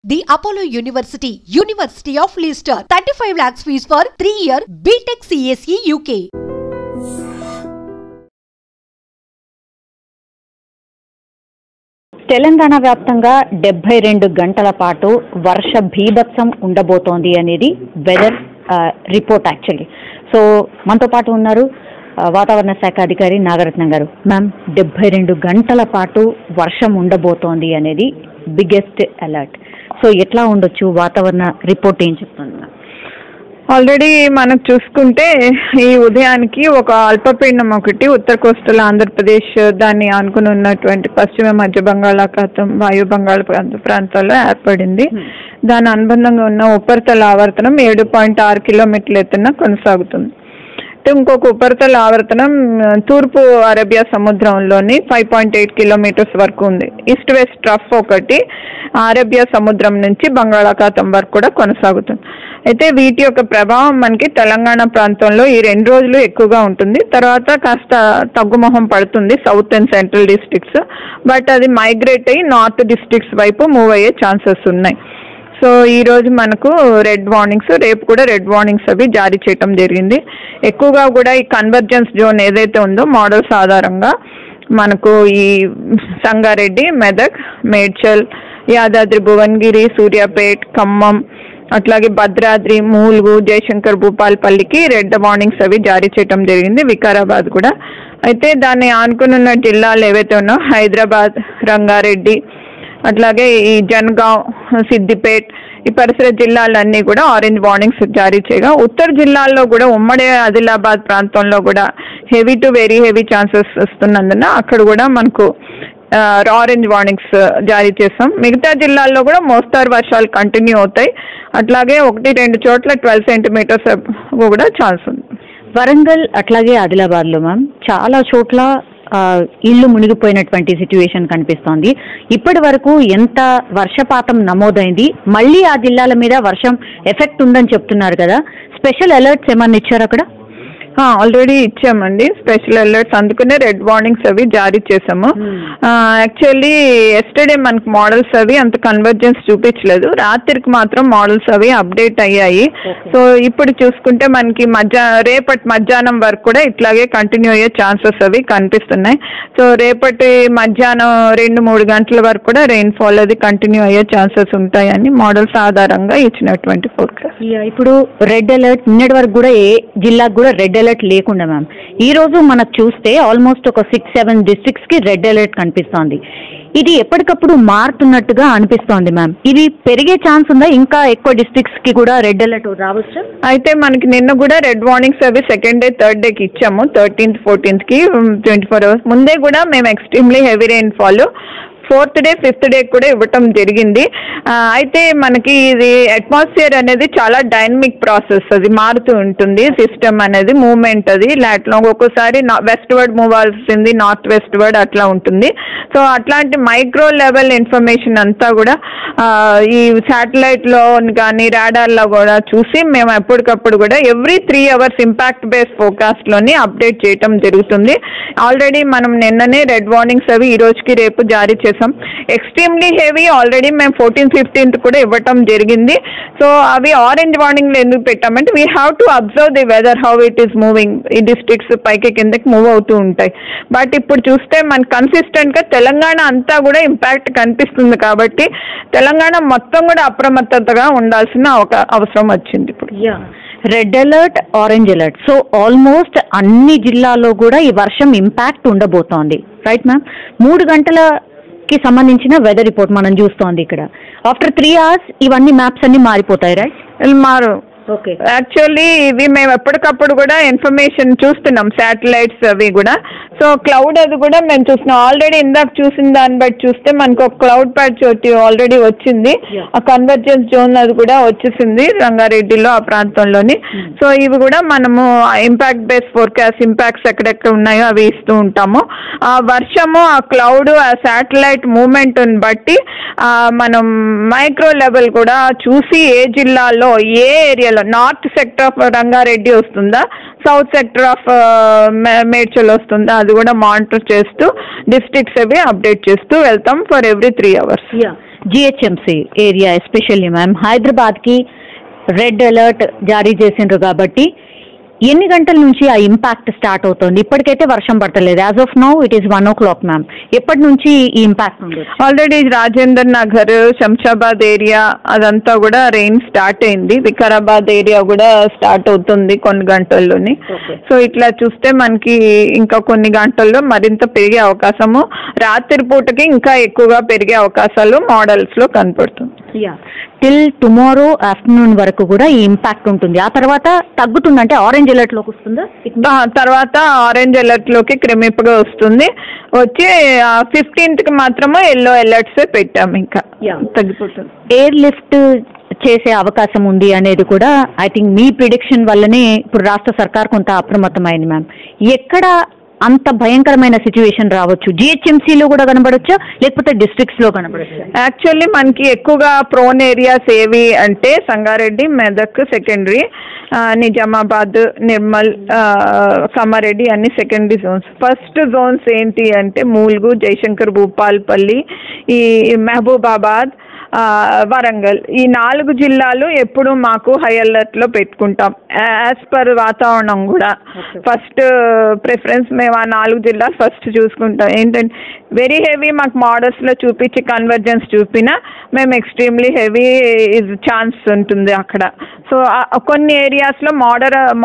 The Apollo University, University of Leicester, 35 lakhs fees for 3-year BTech CSE UK. Telangana వ్యాప్తంగా 72 గంటల పాటు వర్ష భీభత్సం ఉండబోతోంది అనేది వెదర్ రిపోర్ట్ యాక్చువల్లీ. సో మనతో పాటు ఉన్నారు వాతావరణ శాఖ అధికారి నాగరత్నం గారు. మ్యామ్, 72 గంటల పాటు వర్షం ఉండబోతోంది అనేది బిగ్గెస్ట్ అలర్ట్. సో ఎట్లా ఉండొచ్చు, వాతావరణ రిపోర్ట్ ఏం చెప్తుంది? ఆల్రెడీ మనకు చూసుకుంటే ఈ ఉదయానికి ఒక అల్పపీడనం ఒకటి ఉత్తర కోస్టల్ ఆంధ్రప్రదేశ్ దాన్ని ఆనుకుని ఉన్నటువంటి పశ్చిమ మధ్య బంగాళాఖాతం వాయు బంగాళాఖాతం ప్రాంతాల్లో ఏర్పడింది. దాని అనుబంధంగా ఉన్న ఉపరితల ఆవర్తనం 7.6 కిలోమీటర్ల ఎత్తున కొనసాగుతుంది. ఇంకొక ఉపరితల ఆవర్తనం తూర్పు అరేబియా సముద్రంలోని 5.8 కిలోమీటర్స్ వరకు ఉంది. ఈస్ట్ వెస్ట్ ట్రఫ్ ఒకటి అరేబియా సముద్రం నుంచి బంగాళాఖాతం వరకు కూడా కొనసాగుతుంది. అయితే వీటి యొక్క ప్రభావం మనకి తెలంగాణ ప్రాంతంలో ఈ 2 రోజులు ఎక్కువగా ఉంటుంది. తర్వాత కాస్త తగ్గుముఖం పడుతుంది south and central districts. But అది మైగ్రేట్ అయ్యి నార్త్ డిస్ట్రిక్ట్స్ వైపు మూవ్ అయ్యే ఛాన్సెస్ ఉన్నాయి. సో ఈరోజు మనకు రెడ్ వార్నింగ్స్, రేపు కూడా రెడ్ వార్నింగ్స్ అవి జారీ చేయటం జరిగింది. ఎక్కువగా కూడా ఈ కన్వర్జెన్స్ జోన్ ఏదైతే ఉందో మోడల్స్ ఆధారంగా మనకు ఈ సంగారెడ్డి, మెదక్, మేడ్చల్, యాదాద్రి, భువనగిరి, సూర్యాపేట్, ఖమ్మం, అట్లాగే భద్రాద్రి, మూలుగు, జయశంకర్, భూపాలపల్లికి రెడ్ వార్నింగ్స్ అవి జారీ చేయటం జరిగింది. వికారాబాద్ కూడా. అయితే దాన్ని ఆనుకున్న జిల్లాలు ఏవైతే ఉన్నాయో హైదరాబాద్, రంగారెడ్డి, అట్లాగే ఈ జనగాం, సిద్దిపేట్, ఈ పరిసర జిల్లాలన్నీ కూడా ఆరెంజ్ వార్నింగ్స్ జారీ చేయగా ఉత్తర జిల్లాల్లో కూడా ఉమ్మడి ఆదిలాబాద్ ప్రాంతంలో కూడా heavy to very heavy chances వస్తున్నందున అక్కడ కూడా మనకు ఆరెంజ్ వార్నింగ్స్ జారీ చేస్తాం. మిగతా జిల్లాల్లో కూడా మోస్తారు వర్షాలు కంటిన్యూ అవుతాయి. అట్లాగే 1-2 చోట్ల 12 సెంటీమీటర్స్ కూడా ఛాన్స్ ఉంది. వరంగల్ అట్లాగే ఆదిలాబాద్లో మ్యామ్ చాలా చోట్ల ఇళ్లు మునిగిపోయినటువంటి సిచ్యువేషన్ కనిపిస్తోంది. ఇప్పటి వరకు ఎంత వర్షపాతం నమోదైంది? మళ్ళీ ఆ జిల్లాల మీద వర్షం ఎఫెక్ట్ ఉందని చెప్తున్నారు కదా, స్పెషల్ అలర్ట్స్ ఏమన్నా ఇచ్చారు అక్కడ? ఆల్రెడీ ఇచ్చామండి స్పెషల్ అలర్ట్స్, అందుకనే రెడ్ వార్నింగ్స్ అవి జారీ చేసాము. యాక్చువల్లీ ఎస్టర్డే మనకు మోడల్స్ అవి అంత కన్వర్జెన్స్ చూపించలేదు, రాత్రికి మాత్రం మోడల్స్ అవి అప్డేట్ అయ్యాయి. సో ఇప్పుడు చూసుకుంటే మనకి రేపటి మధ్యాహ్నం వరకు కూడా ఇట్లాగే కంటిన్యూ అయ్యే ఛాన్సెస్ అవి కనిపిస్తున్నాయి. సో రేపటి మధ్యాహ్నం 2-3 గంటల వరకు కూడా రెయిన్ఫాల్ అది కంటిన్యూ అయ్యే ఛాన్సెస్ ఉంటాయని మోడల్స్ ఆధారంగా ఇచ్చినటువంటి ఫోర్కాస్ట్. ఇప్పుడు రెడ్ అలర్ట్ నిన్నటి వరకు కూడా ఏ జిల్లాకు కూడా రెడ్ అలర్ట్ లేకుండా మ్యామ్, ఈ రోజు మనకు చూస్తే ఆల్మోస్ట్ ఒక 6-7 డిస్ట్రిక్ట్స్ కి రెడ్ అలర్ట్ కనిపిస్తోంది. ఇది ఎప్పటికప్పుడు మారుతున్నట్టుగా అనిపిస్తోంది మ్యామ్. ఇది పెరిగే ఛాన్స్ ఉందా? ఇంకా ఎక్కువ డిస్ట్రిక్ట్స్ కి కూడా రెడ్ అలర్ట్ రావచ్చు? అయితే మనకి నిన్న కూడా రెడ్ వార్నింగ్స్ అవి 2nd డే 3rd డేకి ఇచ్చాము. 13th 14th కి 24 hours ముందే కూడా మేము extremely heavy rainfall 4th day 5th day కూడా ఇవ్వటం జరిగింది. అయితే మనకి ఇది అట్మాస్ఫియర్ అనేది చాలా డైనమిక్ ప్రాసెస్, అది మారుతూ ఉంటుంది. సిస్టమ్ అనేది మూవ్మెంట్ అది లాట్లో ఒక్కోసారి వెస్ట్ వర్డ్ మూవ్ అవ్వాల్సింది నార్త్ వెస్ట్ వర్డ్ అట్లా ఉంటుంది. సో అట్లాంటి మైక్రో లెవెల్ ఇన్ఫర్మేషన్ అంతా కూడా ఈ శాటిలైట్లో కానీ రాడార్లో కూడా చూసి మేము ఎప్పటికప్పుడు కూడా ఎవ్రీ 3 hours ఇంపాక్ట్ బేస్ ఫోర్కాస్ట్లోని అప్డేట్ చేయటం జరుగుతుంది. ఆల్రెడీ మనం నిన్ననే రెడ్ వార్నింగ్స్ అవి ఈ రోజుకి రేపు జారీ చేసాం. ఎక్స్ట్రీమ్లీ హెవీ ఆల్రెడీ మేము 14th 15th కూడా ఇవ్వటం జరిగింది. సో అవి ఆరెంజ్ వార్నింగ్లు ఎందుకు పెట్టామంటే we have to observe the weather how it is moving. ఈ డిస్ట్రిక్ట్స్ పైకి కిందకి మూవ్ అవుతూ ఉంటాయి. బట్ ఇప్పుడు చూస్తే మనకి కన్సిస్టెంట్గా తెలంగాణ అంతా కూడా ఇంపాక్ట్ కనిపిస్తుంది కాబట్టి తెలంగాణ మొత్తం కూడా అప్రమత్తతగా ఉండాల్సిన అవసరం వచ్చింది ఇప్పుడు. Red alert, orange alert, so almost అన్ని జిల్లాల్లో కూడా ఈ వర్షం ఇంపాక్ట్ ఉండబోతోంది, రైట్ మ్యామ్? 3 గంటలకి సంబంధించిన వెదర్ రిపోర్ట్ మనం చూస్తోంది ఇక్కడ. ఆఫ్టర్ 3 hours ఇవన్నీ మ్యాప్స్ అన్ని మారిపోతాయి, రైట్? మారు. ఓకే, యాక్చువల్లీ ఇవి మేము ఎప్పటికప్పుడు కూడా ఇన్ఫర్మేషన్ చూస్తున్నాం, శాటిలైట్స్ అవి కూడా. సో క్లౌడ్ అది కూడా మేము చూస్తున్నాం. ఆల్రెడీ ఇందాక చూసిన దాన్ని బట్టి చూస్తే మనకు ఒక క్లౌడ్ ప్యాచ్ ఆల్రెడీ వచ్చింది. ఆ కన్వర్జెన్స్ జోన్ అది కూడా వచ్చేసింది రంగారెడ్డిలో ఆ ప్రాంతంలోని. సో ఇవి కూడా మనము ఇంపాక్ట్ బేస్ ఫోర్కాస్ట్ ఇంపాక్ట్స్ ఎక్కడెక్కడ ఉన్నాయో అవి ఇస్తూ ఉంటాము. ఆ వర్షము, ఆ క్లౌడ్, ఆ శాటిలైట్ మూమెంట్ బట్టి మనం మైక్రో లెవెల్ కూడా చూసి ఏ జిల్లాలో ఏ ఏరియాలో నార్త్ సెక్టర్ ఆఫ్ రంగారెడ్డి వస్తుందా, సౌత్ సెక్టర్ ఆఫ్ మేడ్చల్ వస్తుందా, అది కూడా మానిటర్ చేస్తూ డిస్ట్రిక్ట్స్ అవి అప్డేట్ చేస్తూ వెళ్తాం for every 3 hours. GHMC area especially ma'am హైదరాబాద్కి రెడ్ అలర్ట్ జారీ చేసిండ్రు కాబట్టి ఎన్ని గంటల నుంచి ఆ ఇంపాక్ట్ స్టార్ట్ అవుతుంది? ఇప్పటికైతే వర్షం పడతలేదు. As of now it is 1 o'clock ma'am. ఎప్పటి నుంచి ఈ ఇంపాక్ట్ ఉంది? ఆల్రెడీ రాజేందర్ నగర్, శంషాబాద్ ఏరియా అదంతా కూడా రెయిన్ స్టార్ట్ అయింది. వికారాబాద్ ఏరియా కూడా స్టార్ట్ అవుతుంది కొన్ని గంటల్లోని. సో ఇట్లా చూస్తే మనకి ఇంకా కొన్ని గంటల్లో మరింత పెరిగే అవకాశము, రాత్రి పూటకి ఇంకా ఎక్కువగా పెరిగే అవకాశాలు మోడల్స్ లో కనపడుతుంది. టిల్ టుమారో ఆఫ్టర్నూన్ వరకు కూడా ఈ ఇంపాక్ట్ ఉంటుంది. ఆ తర్వాత తగ్గుతుంది, అంటే ఆరెంజ్ అలర్ట్ లోకి వస్తుందా? తర్వాత ఆరెంజ్ అలర్ట్ లోకి క్రమేపుగా వస్తుంది. వచ్చి 15th కి మాత్రమే ఎల్లో అలర్ట్స్ పెట్టాము, ఇంకా తగ్గిపోతుంది. ఎయిర్ లిఫ్ట్ చేసే అవకాశం ఉంది అనేది కూడా ఐ థింక్ మీ ప్రిడిక్షన్ వల్లనే ఇప్పుడు రాష్ట్ర సర్కార్ కొంత అప్రమత్తమైంది మ్యామ్. ఎక్కడ అంత భయంకరమైన సిచ్యువేషన్ రావచ్చు? జిహెచ్ఎంసీలో కూడా కనబడొచ్చా, లేకపోతే డిస్ట్రిక్ట్స్ లో కనబడొచ్చా? యాక్చువల్లీ మనకి ఎక్కువగా ప్రోన్ ఏరియాస్ ఏవి అంటే సంగారెడ్డి, మెదక్ సెకండరీ, నిజామాబాద్, నిర్మల్, కామారెడ్డి అన్ని సెకండరీ జోన్స్. ఫస్ట్ జోన్స్ ఏంటి అంటే మూల్గు, జయశంకర్ భూపాల్పల్లి, ఈ మహబూబాబాద్, వరంగల్, ఈ 4 జిల్లాలు ఎప్పుడు మాకు హై అలర్ట్ లో పెట్టుకుంటాం. యాజ్ పర్ వాతావరణం కూడా ఫస్ట్ ప్రిఫరెన్స్ మేము ఆ 4 జిల్లాలు ఫస్ట్ చూసుకుంటాం. ఏంటంటే వెరీ హెవీ మాకు మోడల్స్ లో చూపించి కన్వర్జెన్స్ చూపినా మేము ఎక్స్ట్రీమ్లీ హెవీ ఛాన్స్ ఉంటుంది అక్కడ. సో కొన్ని ఏరియాస్ లో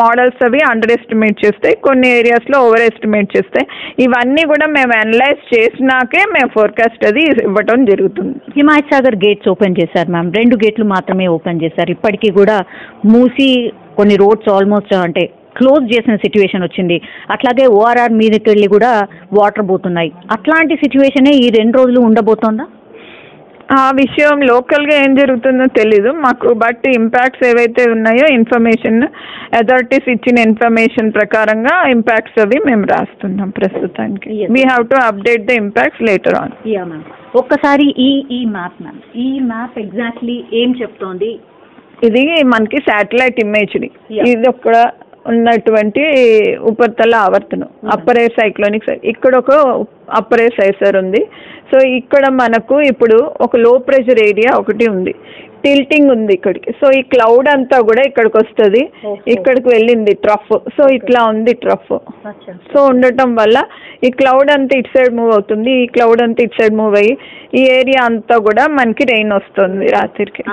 మోడల్స్ అవి అండర్ ఎస్టిమేట్ చేస్తాయి, కొన్ని ఏరియాస్ లో ఓవర్ ఎస్టిమేట్ చేస్తాయి. ఇవన్నీ కూడా మేము అనలైజ్ చేసినాకే మేము ఫోర్కాస్ట్ అది ఇవ్వటం జరుగుతుంది. హిమాయత్ సాగర్ గేట్స్ ఓపెన్ చేశారు మ్యామ్, 2 గేట్లు మాత్రమే ఓపెన్ చేశారు. ఇప్పటికీ కూడా మూసి కొన్ని రోడ్స్ ఆల్మోస్ట్ అంటే క్లోజ్ చేసిన సిచ్యువేషన్ వచ్చింది. అట్లాగే ఓఆర్ఆర్ మీదకి వెళ్ళి కూడా వాటర్ పోతున్నాయి. అట్లాంటి సిచ్యువేషనే ఈ 2 రోజులు ఉండబోతోందా? ఆ విషయం లోకల్గా ఏం జరుగుతుందో తెలీదు మాకు, బట్ ఇంపాక్ట్స్ ఏవైతే ఉన్నాయో ఇన్ఫర్మేషన్ అథారిటీస్ ఇచ్చిన ఇన్ఫర్మేషన్ ప్రకారంగా ఇంపాక్ట్స్ అవి మేము రాస్తున్నాం ప్రస్తుతానికి. We have to update the impacts later on. ఒక్కసారి ఈ మ్యాప్ మ్యామ్, ఈ మ్యాప్ ఎగ్జాక్ట్లీ ఏం చెప్తోంది? ఇది మనకి శాటిలైట్ ఇమేజ్ని, ఇది ఒక ఉన్నటువంటి ఉపరితల ఆవర్తనం అప్పర్ ఎయిర్ సైక్లోనిక్. ఇక్కడ ఒక అప్పర్ ఎయిర్ సైసర్ ఉంది. సో ఇక్కడ మనకు ఇప్పుడు ఒక లో ప్రెషర్ ఏరియా ఒకటి ఉంది, టిల్టింగ్ ఉంది ఇక్కడికి. సో ఈ క్లౌడ్ అంతా కూడా ఇక్కడికి వస్తుంది, ఇక్కడికి వెళ్ళింది ట్రఫ్. సో ఇట్లా ఉంది ట్రఫ్. సో ఉండటం వల్ల ఈ క్లౌడ్ అంతా ఇటు సైడ్ మూవ్ అవుతుంది, ఈ క్లౌడ్ అంతా ఇటు సైడ్ మూవ్ అయ్యి ఈ ఏరియా అంతా కూడా మనకి రెయిన్ వస్తుంది రాత్రికి.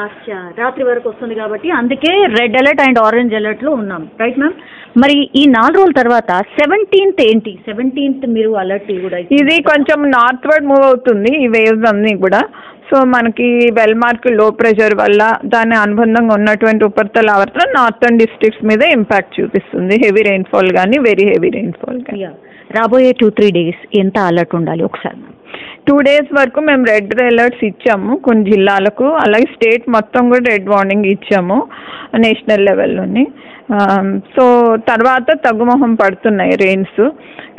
రాత్రి వరకు వస్తుంది కాబట్టి అందుకే red alert and orange alert లో ఉన్నాం, రైట్ మ్యామ్? మరి ఈ 4 రోజుల తర్వాత 17th ఏంటి? 17th మీరు అలర్ట్ కూడా ఇది కొంచెం నార్త్ వర్డ్ మూవ్ అవుతుంది ఈ వేవ్స్ అన్ని కూడా. సో మనకి వెల్మార్క్ లో ప్రెషర్ వల్ల దాని అనుబంధంగా ఉన్నటువంటి ఉపరితల ఆవర్తనం నార్థన్ డిస్ట్రిక్ట్స్ మీద ఇంపాక్ట్ చూపిస్తుంది. హెవీ రెయిన్ఫాల్ కానీ వెరీ హెవీ రెయిన్ఫాల్ కానీ. రాబోయే 2-3 డేస్ ఎంత అలర్ట్ ఉండాలి ఒకసారి? 2 days వరకు మేము రెడ్ అలర్ట్స్ ఇచ్చాము కొన్ని జిల్లాలకు, అలాగే స్టేట్ మొత్తం కూడా రెడ్ వార్నింగ్ ఇచ్చాము నేషనల్ లెవెల్లోని. సో తర్వాత తగ్గుముఖం పడుతున్నాయి రెయిన్స్,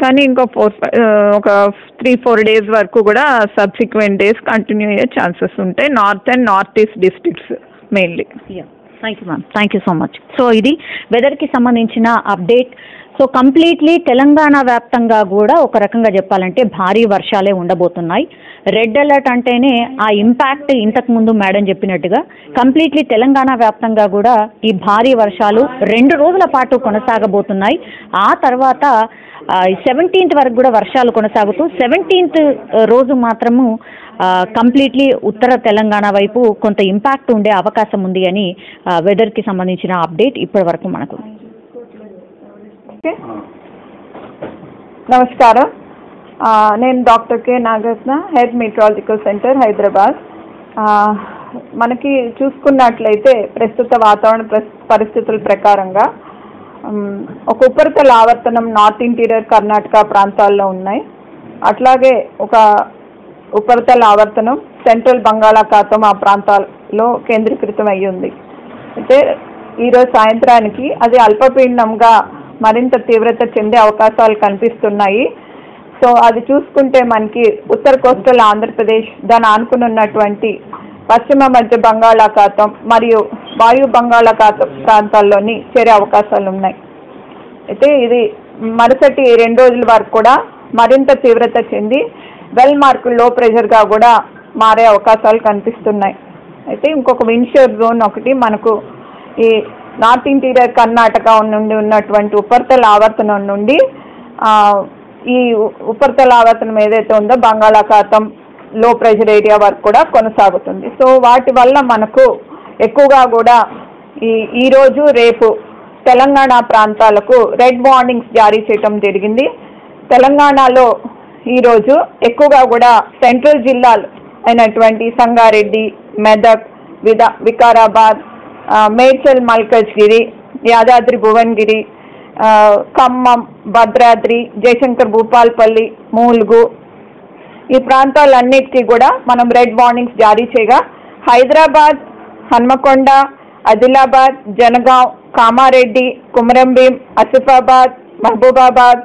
కానీ ఇంకో 3-4 days వరకు కూడా సబ్సిక్వెంట్ డేస్ కంటిన్యూ అయ్యే ఛాన్సెస్ ఉంటాయి north and north east districts mainly. Thank you ma'am, thank you so much. So ఇది వెదర్కి సంబంధించిన అప్డేట్. సో కంప్లీట్లీ తెలంగాణ వ్యాప్తంగా కూడా ఒక రకంగా చెప్పాలంటే భారీ వర్షాలే ఉండబోతున్నాయి. రెడ్ అలర్ట్ అంటేనే ఆ ఇంపాక్ట్ ఇంతకుముందు మేడం చెప్పినట్టుగా కంప్లీట్లీ తెలంగాణ వ్యాప్తంగా కూడా ఈ భారీ వర్షాలు 2 రోజుల పాటు కొనసాగబోతున్నాయి. ఆ తర్వాత 17th వరకు కూడా వర్షాలు కొనసాగుతూ 17th రోజు మాత్రము కంప్లీట్లీ ఉత్తర తెలంగాణ వైపు కొంత ఇంపాక్ట్ ఉండే అవకాశం ఉంది అని వెదర్కి సంబంధించిన అప్డేట్ ఇప్పటి వరకు మనకు. నమస్కారం, నేను doctor K Nagaratna, head meteorological centre Hyderabad. మనకి చూసుకున్నట్లయితే ప్రస్తుత వాతావరణ పరిస్థితుల ప్రకారంగా ఒక ఉపరితల ఆవర్తనం నార్త్ ఇంటీరియర్ కర్ణాటక ప్రాంతాల్లో ఉన్నాయి. అట్లాగే ఒక ఉపరితల ఆవర్తనం సెంట్రల్ బంగాళాఖాతం ఆ ప్రాంతాల్లో కేంద్రీకృతం అయ్యి ఉంది. అయితే ఈరోజు సాయంత్రానికి అది అల్పపీడనంగా మరింత తీవ్రత చెందే అవకాశాలు కనిపిస్తున్నాయి. సో అది చూసుకుంటే మనకి ఉత్తర కోస్టల్ ఆంధ్రప్రదేశ్, దాని ఆనుకుని ఉన్నటువంటి పశ్చిమ మధ్య బంగాళాఖాతం మరియు వాయు బంగాళాఖాతం ప్రాంతాల్లోని చేరే అవకాశాలు ఉన్నాయి. అయితే ఇది మరుసటి 2 రోజుల వరకు కూడా మరింత తీవ్రత చెంది వెల్ మార్క్ లో ప్రెషర్గా కూడా మారే అవకాశాలు కనిపిస్తున్నాయి. అయితే ఇంకొక విండ్షియర్ జోన్ ఒకటి మనకు ఈ నార్త్ ఇంటీరియర్ కర్ణాటక నుండి ఉన్నటువంటి ఉపరితల ఆవర్తనం నుండి ఈ ఉపరితల ఆవర్తనం ఏదైతే ఉందో బంగాళాఖాతం లో ప్రెషర్ ఏరియా వరకు కూడా కొనసాగుతుంది. సో వాటి వల్ల మనకు ఎక్కువగా కూడా ఈరోజు రేపు తెలంగాణ ప్రాంతాలకు రెడ్ వార్నింగ్స్ జారీ చేయటం జరిగింది. తెలంగాణలో ఈరోజు ఎక్కువగా కూడా సెంట్రల్ జిల్లాలు అయినటువంటి సంగారెడ్డి, మెదక్, వికారాబాద్, మేడ్చల్, మల్కజ్గిరి, యాదాద్రి భువనగిరి, ఖమ్మం, భద్రాద్రి, జయశంకర్ భూపాల్పల్లి, మూల్గు ఈ ప్రాంతాలన్నిటికీ కూడా మనం రెడ్ వార్నింగ్స్ జారీ చేయగా హైదరాబాద్, హన్మకొండ, ఆదిలాబాద్, జనగాం, కామారెడ్డి, కుమరంభీం, ఆసిఫాబాద్, మహబూబాబాద్,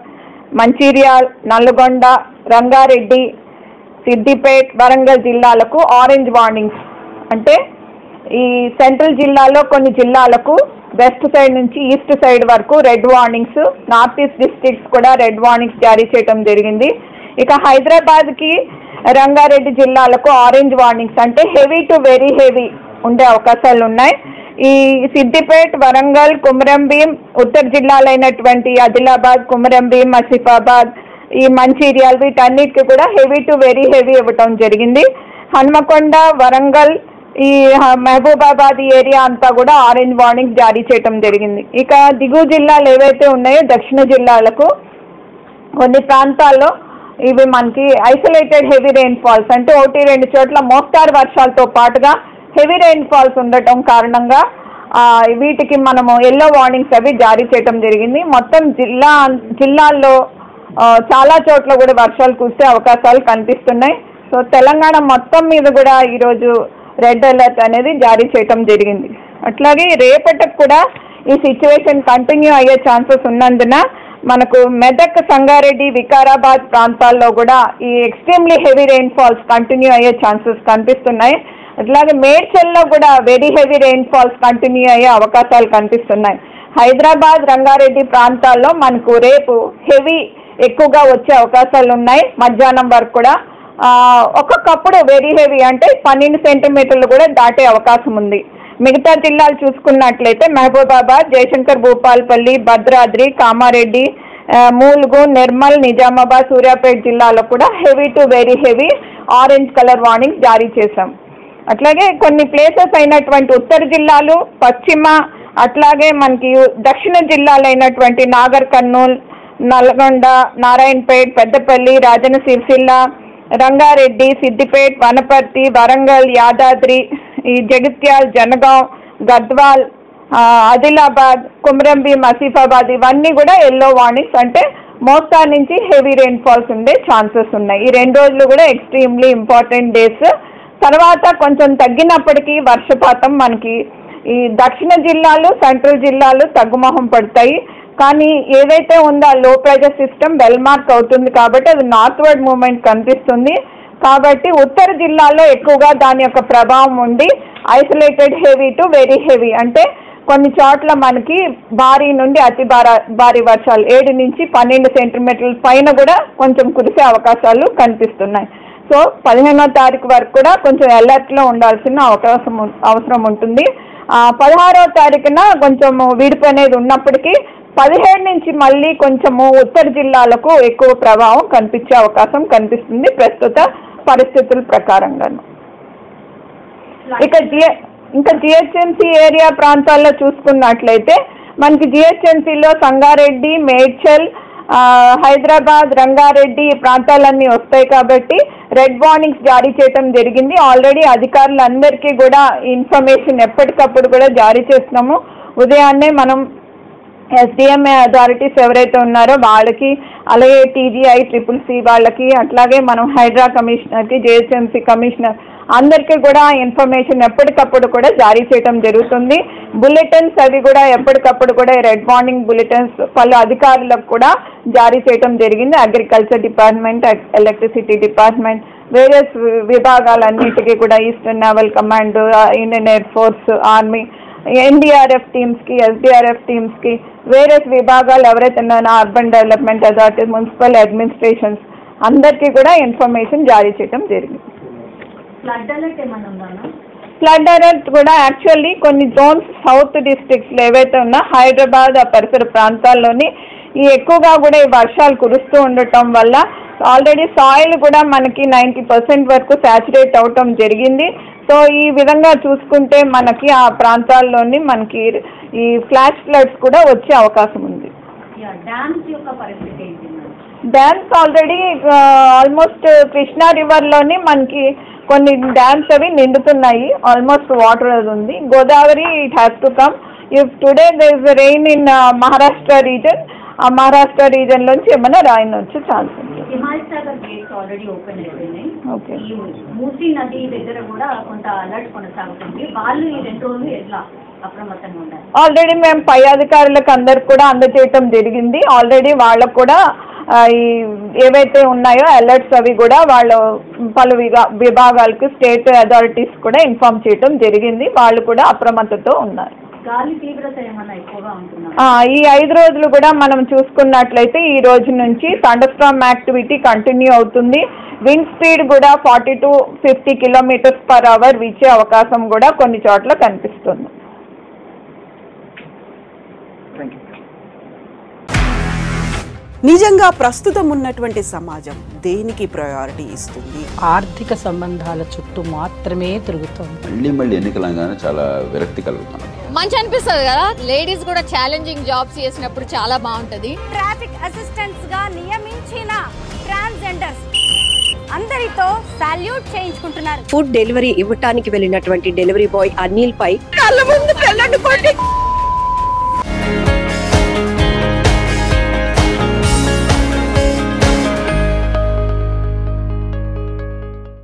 మంచిర్యాల్, నల్గొండ, రంగారెడ్డి, సిద్దిపేట్, వరంగల్ జిల్లాలకు ఆరెంజ్ వార్నింగ్స్. అంటే ఈ సెంట్రల్ జిల్లాలో కొన్ని జిల్లాలకు వెస్ట్ సైడ్ నుంచి ఈస్ట్ సైడ్ వరకు red warnings, north east districts కూడా రెడ్ వార్నింగ్స్ జారీ చేయడం జరిగింది. ఇక హైదరాబాద్కి, రంగారెడ్డి జిల్లాలకు ఆరెంజ్ వార్నింగ్స్, అంటే హెవీ టు వెరీ హెవీ ఉండే అవకాశాలు ఉన్నాయి. ఈ సిద్దిపేట్, వరంగల్, కుమరంభీం, ఉత్తర జిల్లాలైనటువంటి ఆదిలాబాద్, కుమరంభీం, ఆసిఫాబాద్, ఈ మంచిర్యాల్ వీటన్నిటికీ కూడా హెవీ టు వెరీ హెవీ ఇవ్వటం జరిగింది. హన్మకొండ, వరంగల్, ఈ మహబూబాబాద్ ఏరియా అంతా కూడా ఆరెంజ్ వార్నింగ్ జారీ చేయటం జరిగింది. ఇక దిగువ జిల్లాలు ఏవైతే ఉన్నాయో దక్షిణ జిల్లాలకు కొన్ని ప్రాంతాల్లో ఇవి మనకి ఐసోలేటెడ్ హెవీ రెయిన్ ఫాల్స్, అంటే 1-2 చోట్ల మోస్తారు వర్షాలతో పాటుగా హెవీ రెయిన్ ఫాల్స్ ఉండటం కారణంగా వీటికి మనము ఎల్లో వార్నింగ్స్ అవి జారీ చేయటం జరిగింది. మొత్తం జిల్లాల్లో చాలా చోట్ల కూడా వర్షాలు కురిసే అవకాశాలు కనిపిస్తున్నాయి. సో తెలంగాణ మొత్తం మీద కూడా ఈరోజు రెడ్ అలర్ట్ అనేది జారీ చేయటం జరిగింది. అట్లాగే రేపటికి కూడా ఈ సిచ్యువేషన్ కంటిన్యూ అయ్యే ఛాన్సెస్ ఉన్నందున మనకు మెదక్, సంగారెడ్డి, వికారాబాద్ ప్రాంతాల్లో కూడా ఈ extremely heavy rain falls continue అయ్యే ఛాన్సెస్ కనిపిస్తున్నాయి. అట్లాగే మేడ్చల్లో కూడా very heavy rain falls continue అయ్యే అవకాశాలు కనిపిస్తున్నాయి. హైదరాబాద్, రంగారెడ్డి ప్రాంతాల్లో మనకు రేపు హెవీ ఎక్కువగా వచ్చే అవకాశాలు ఉన్నాయి. మధ్యాహ్నం వరకు కూడా ఒక్కొక్కప్పుడు వెరీ హెవీ అంటే 12 సెంటీమీటర్లు కూడా దాటే అవకాశం ఉంది. మిగతా జిల్లాలు చూసుకున్నట్లయితే మహబూబాబాద్, జయశంకర్ భూపాల్పల్లి, భద్రాద్రి, కామారెడ్డి, మూల్గు, నిర్మల్, నిజామాబాద్, సూర్యాపేట జిల్లాలో కూడా heavy to very heavy orange colour warning జారీ చేశాం. అట్లాగే కొన్ని ప్లేసెస్ అయినటువంటి ఉత్తర జిల్లాలు, పశ్చిమ, అట్లాగే మనకి దక్షిణ జిల్లాలు అయినటువంటి నాగర్ కర్నూల్, నల్గొండ, నారాయణపేట్, పెద్దపల్లి, రాజన్న సిరిసిల్ల, రంగారెడ్డి, సిద్దిపేట్, వనపర్తి, వరంగల్, యాదాద్రి, ఈ జగిత్యాల్, జనగాం, గద్వాల్, ఆదిలాబాద్, కుమరంభీం, ఆసిఫాబాద్ ఇవన్నీ కూడా ఎల్లో వార్నింగ్స్, అంటే మోస్తారు నుంచి హెవీ రెయిన్ ఫాల్స్ ఉండే ఛాన్సెస్ ఉన్నాయి. ఈ 2 రోజులు కూడా ఎక్స్ట్రీమ్లీ ఇంపార్టెంట్ డేస్. తర్వాత కొంచెం తగ్గినప్పటికీ వర్షపాతం మనకి ఈ దక్షిణ జిల్లాలు, సెంట్రల్ జిల్లాలు తగ్గుముఖం పడతాయి. కానీ ఏదైతే ఉందో లో ప్రెషర్ సిస్టమ్ వెల్ మార్క్ అవుతుంది కాబట్టి అది నార్త్వర్డ్ మూవ్మెంట్ కనిపిస్తుంది. కాబట్టి ఉత్తర జిల్లాలో ఎక్కువగా దాని యొక్క ప్రభావం ఉండి isolated heavy to very heavy, అంటే కొన్ని చోట్ల మనకి భారీ నుండి అతి భారీ వర్షాలు 7 నుంచి 12 సెంటీమీటర్ల పైన కూడా కొంచెం కురిసే అవకాశాలు కనిపిస్తున్నాయి. సో 15వ తారీఖు వరకు కూడా కొంచెం అలర్ట్లో ఉండాల్సిన అవసరం ఉంటుంది. 16వ తారీఖున కొంచెం విడుపు అనేది ఉన్నప్పటికీ 17 నుంచి మళ్ళీ కొంచెము ఉత్తర జిల్లాలకు ఎక్కువ ప్రభావం కనిపించే అవకాశం కనిపిస్తుంది ప్రస్తుత పరిస్థితుల ప్రకారంగాను. ఇంకా జిహెచ్ఎంసీ ఏరియా ప్రాంతాల్లో చూసుకున్నట్లయితే మనకి జిహెచ్ఎంసీలో సంగారెడ్డి, మేడ్చల్, హైదరాబాద్, రంగారెడ్డి ఈ ప్రాంతాలన్నీ వస్తాయి కాబట్టి రెడ్ వార్నింగ్స్ జారీ చేయడం జరిగింది. ఆల్రెడీ అధికారులందరికీ కూడా ఇన్ఫర్మేషన్ ఎప్పటికప్పుడు కూడా జారీ చేస్తున్నాము. ఉదయాన్నే మనం ఎస్డిఎంఏ అథారిటీస్ ఎవరైతే ఉన్నారో వాళ్ళకి, అలాగే టీజీఐ, CCC వాళ్ళకి, అట్లాగే మనం హైడ్రా కమిషనర్కి, జిహెచ్ఎంసీ కమిషనర్ అందరికీ కూడా ఇన్ఫర్మేషన్ ఎప్పటికప్పుడు కూడా జారీ చేయడం జరుగుతుంది. బులెటిన్స్ అవి కూడా ఎప్పటికప్పుడు కూడా రెడ్ వార్నింగ్ బులెటిన్స్ పలు అధికారులకు కూడా జారీ చేయడం జరిగింది. Agriculture department, electricity department, various విభాగాలన్నిటికీ కూడా eastern naval command, Indian air force, army, NDRF టీమ్స్కి, ఎస్డీఆర్ఎఫ్ టీమ్స్కి, వేరియస్ విభాగాలు ఎవరైతే ఉన్నారో urban development authority, municipal administrations అందరికీ కూడా ఇన్ఫర్మేషన్ జారీ చేయడం జరిగింది. ఫ్లడ్ అలర్ట్ ఏమైనా ఉందా? ఫ్లడ్ అలర్ట్ కూడా యాక్చువల్లీ కొన్ని జోన్స్ సౌత్ డిస్ట్రిక్ట్స్లో ఏవైతే ఉన్నా హైదరాబాద్ ఆ పరిసర ప్రాంతాల్లోని ఈ ఎక్కువగా కూడా ఈ వర్షాలు కురుస్తూ ఉండటం వల్ల ఆల్రెడీ సాయిల్ కూడా మనకి 90% వరకు సాచురేట్ అవటం జరిగింది. సో ఈ విధంగా చూసుకుంటే మనకి ఆ ప్రాంతాల్లోని మనకి ఈ ఫ్లాష్ ఫ్లడ్స్ కూడా వచ్చే అవకాశం ఉంది. డ్యామ్స్ యొక్క పరిస్థితి ఏంటి? డ్యామ్స్ ఆల్రెడీ ఆల్మోస్ట్ కృష్ణా రివర్లోని మనకి కొన్ని డ్యామ్స్ అవి నిండుతున్నాయి, ఆల్మోస్ట్ వాటర్ అది ఉంది. Godavari it has to come if today there is rain in Maharashtra region, ఆ మహారాష్ట్ర రీజన్ లోంచి ఏమైనా రాయిన్ వచ్చే ఛాన్స్ ఉంది. హిమాయత్సాగర్ గేట్స్ ఆల్రెడీ ఓపెన్ అయిపోయినాయి. ఓకే. ఈ మూసీ నది దగ్గర కూడా కొంత అలర్ట్ కొనసాగుతుంది. వాళ్ళు ఈ 2 రోజులు ఎట్లా అప్రమత్తంగా ఉండాలి? ఆల్రెడీ మేము పై అధికారులకు అందరికి కూడా అందజేయటం జరిగింది. ఆల్రెడీ వాళ్ళకు కూడా ఈ ఏవైతే ఉన్నాయో అలర్ట్స్ అవి కూడా వాళ్ళు పలు విభాగాలకు స్టేట్ అథారిటీస్ కూడా ఇన్ఫార్మ్ చేయటం జరిగింది. వాళ్ళు కూడా అప్రమత్తతో ఉన్నారు. గాలి తీవ్రత ఏమన్నా ఎక్కువగా ఉంటుందా? ఈ 5 రోజులు కూడా మనం చూసుకున్నట్లయితే ఈ రోజు నుంచి థండర్ స్టార్మ్ యాక్టివిటీ కంటిన్యూ అవుతుంది. విండ్ స్పీడ్ కూడా 40 to 50 km/h వీచే అవకాశం కూడా కొన్ని చోట్ల కనిపిస్తుంది. నిజంగా ప్రస్తుతం ఉన్నటువంటి సమాజం దేనికి ప్రయారిటీ ఇస్తుంది? ఆర్థిక సంబంధాల చుట్టూ మాత్రమే తిరుగుతోంది. మళ్ళీ ఎన్నికలంగానే చాలా విరక్తి కలుగుతున్నాం. మంచి అనిపిస్తుంది కదా, లేడీస్ కూడా ఛాలెంజింగ్ జాబ్స్ చేసినప్పుడు చాలా బాగుంటది. ట్రాఫిక్ అసిస్టెంట్స్ గా నియమించిన ట్రాన్స్జెండర్స్ అందరితో సాల్యూట్ చేయించుకుంటున్నారు. ఫుడ్ డెలివరీ ఇవ్వటానికి వెళ్ళినటువంటి డెలివరీ బాయ్ అనిల్ పై కళ్ళ ముందు